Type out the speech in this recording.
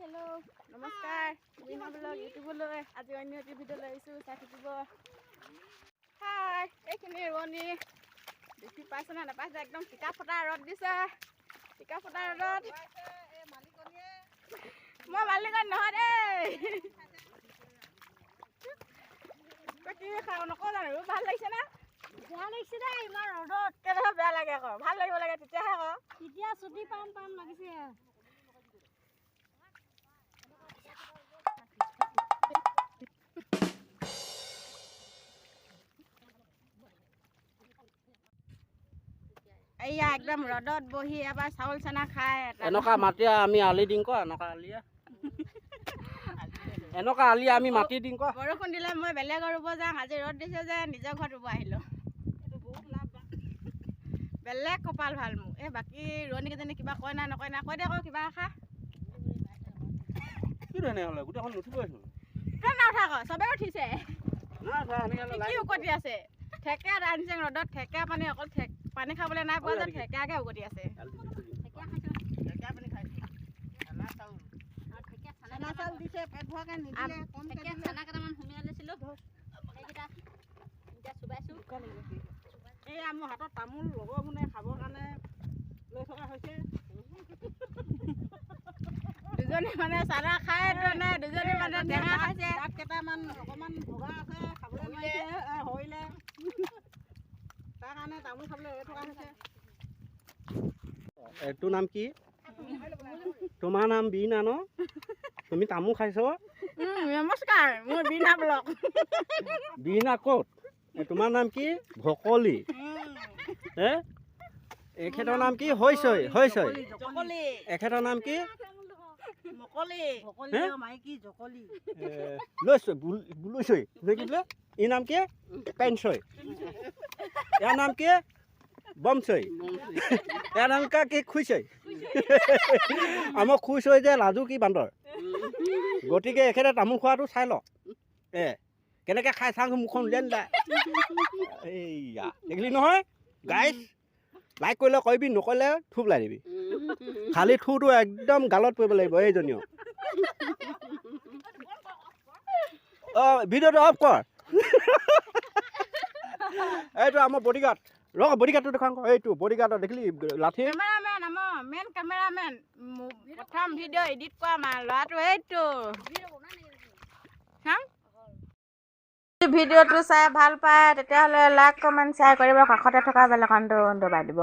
Hello' নমস্কাৰ বিনা blog ইউটিউবলৈ আজি অন্য এটি ভিডিঅ' লৈ আহিছোঁ চাই থাকিব। হাই এইখিনি ৰোৱনী দেখি পাইছে নে নাপাইছে একদম টিকা ফটা ৰ'দ দিছে। টিকা ফটা ৰ'দত মই মালিকনী নহয় দেই। কি খাওঁ নকওঁ জানো ভাল লাগিছে না? বেয়া লাগিছে দেই ইমান ৰ'দত। কেনেকৈ বেয়া লাগে আকৌ ভাল লাগিব লাগে তেতিয়াহে আকৌ। তেতিয়া ছুটি পাম লাগিছে। এইয়া একদম ৰ'দত বহি এবাৰ চাউল চানা খাই এনেকুৱা মাটি আমি আলি দিম ক এনেকুৱা আলিয়া এনেকুৱা আলি আমি মাটি দিম ক। বৰষুণ দিলে মই বেলেগৰ ৰুব যাম আজি ৰ'দ দিছে যে নিজৰ ঘৰত ৰুব আহিলোঁ। বেলেগ কপাল ভাল মোৰ এই বাকী ৰোৱনীকেইজনী কিবা কয় না নকয় না কৈ দে আকৌ কিবা খা কি তেনেহ'লে গোটেইখন নুঠিবই কেনে উঠা আকৌ চবেই উঠিছে কি উকতি আছে ঠেকেৰা আনিছে ৰ'দত ঠেকেৰা পানী অকল পানী খাবলৈ নাই পোৱা যে ঠেকেৰাকে উকতি আছে। এইয়া মোৰ হাতত তামোল লগৰ শুনে খাবৰ কাৰণে লৈ থকা হৈছে। দুজনী মানে চানা খাই নে দুজনী মানে টেঙা খাইছে। তাত কেইটামান অকণমান ভগা আছে খাবলৈ নোৱাৰিছে হৰিলে তাৰ কাৰণে তামোল খাবলৈ লৈ থকা হৈছে। তোৰ নাম কি? তোমাৰ নাম বিনা ন? তুমি তামোল খাইছ? নমস্কাৰ মোৰ বিনা ব্লগ। বিনা ক'ত? তোমাৰ নাম কি? ভকলি হে এখেতৰ নাম কি? হৈছৈ এখেতৰ নাম কি? লৈছৈ বুলৈছৈ কি বোলে ই নাম কি? পেঞ্চৈ ইয়াৰ নাম কি? বমছৈ ইয়াৰ নাম কি? খুইছৈ আমাৰ খুইছৈ যে লাজু কি বান্দৰ গতিকে এখেতে তামোল খোৱাটো চাই ল কেনেকৈ খাই চাওঁ মুখখন উলিয়াই নিলা এইয়া দেখিলি নহয় গাইছ লাইক কৰিলে কৰিবি নকৰিলে থুপ লাই দিবি খালি থুটো একদম গালত পৰিব লাগিব এইজনীও অঁ ভিডিঅ'টো অফ কৰ এইটো আমাৰ বডিগাৰ্ড বডিগাৰ্ডটো দেখাওঁ এইটো বডিগাৰ্ডৰ দেখিলি লাঠি কেমেৰামেন আমাৰ মেইন কেমেৰামেন প্ৰথম ভিডিঅ' এডিট কৰা ল'ৰাটো এইটো ভিডিঅ'টো চাই ভাল পায় তেতিয়াহ'লে লাইক কমেণ্ট শ্বেয়াৰ কৰিব কাষতে থকা বেল আইকনটো দবাই দিব।